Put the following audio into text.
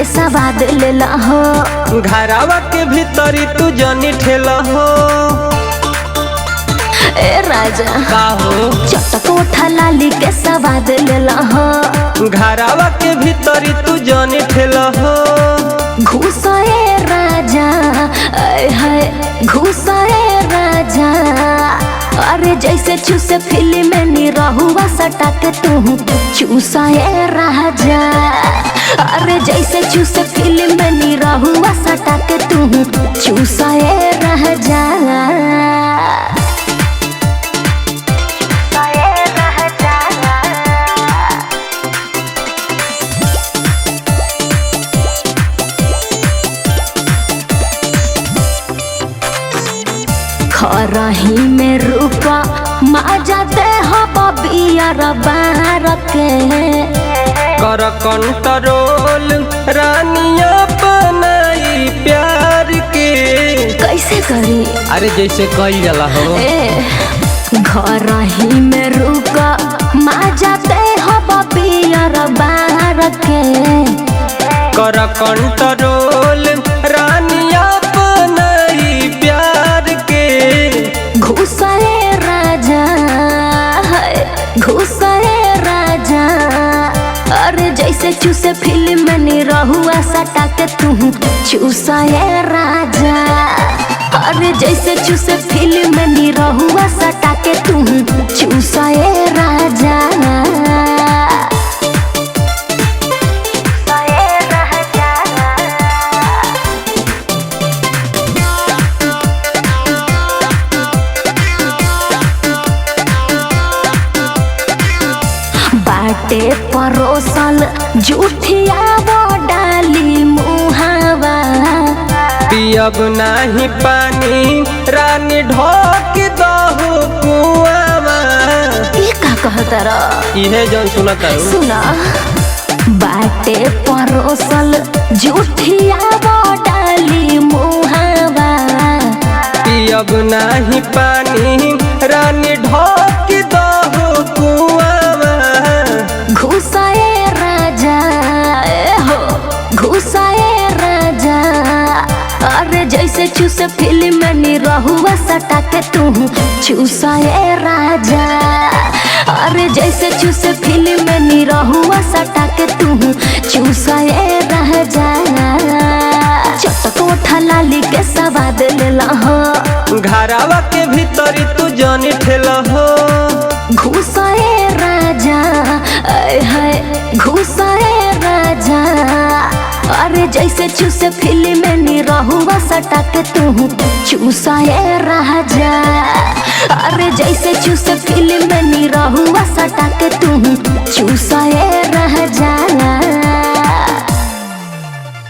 के सवाद लेला हो। घरावा के भीतरी तू जनी ठेला हो। ए राजा का हो चटक उठा लाली के सवाद लेला हो। घरावा के भीतरी तू जनी ठेला हो। घुसाए राजा है घुसाए राजा, अरे जैसे चूसे फिल्म में नी रहुआ सटा के तू चूसाए राजा। अरे जैसे चूसे फिल्म में नी रहुआ सटा के तू चूसाए राजा। खरही में रूपा मा जाते हो बियर बार के। कर कंट्रोल रानिया बनाई प्यार के। कैसे करी अरे जैसे कई जाला हो। घरही में रूपा मा जाते हो बियर बार के। कर कंट्रोल रानिया बनाई प्यार के। घुसाए राजा है घुसाए राजा, अरे जैसे चूसे फिल्म में नी रहुआ सटा के तू चूसाए राजा। अरे जैसे चूसे फिल्म में नी रहुआ सटा के तू चूसाए राजा। बाटे परोसल जूठिया वो डाली मुहावा। पियब नाही पानी रानी ढोक दहो कुआवा। ये का कहता रा इहे जौन सुनता हूँ। सुना बाटे परोसल जूठिया वो डाली मुहावा। पियब नाही पानी रानी ढोक दहो कुआवा। घुसाए राजा हो घुसाए राजा, अरे जैसे चूसे फिल्म में नी रहुआ सटा के तू चूसाए राजा। अरे जैसे चूसे फिल्म में नी रहुआ सटा के तू चूसाए राजा। चटक उठा लाली के सवाद लेला हो। घरावा के भीतरी तू जनी ठेला हो। घुसाए राजा है घुसाए राजा, अरे जैसे चूसे फिल्म में नी रहुआ सटा के तू चूसाए राजा। अरे जैसे चूसे फिल्म में नी रहुआ सटा के तू चूसा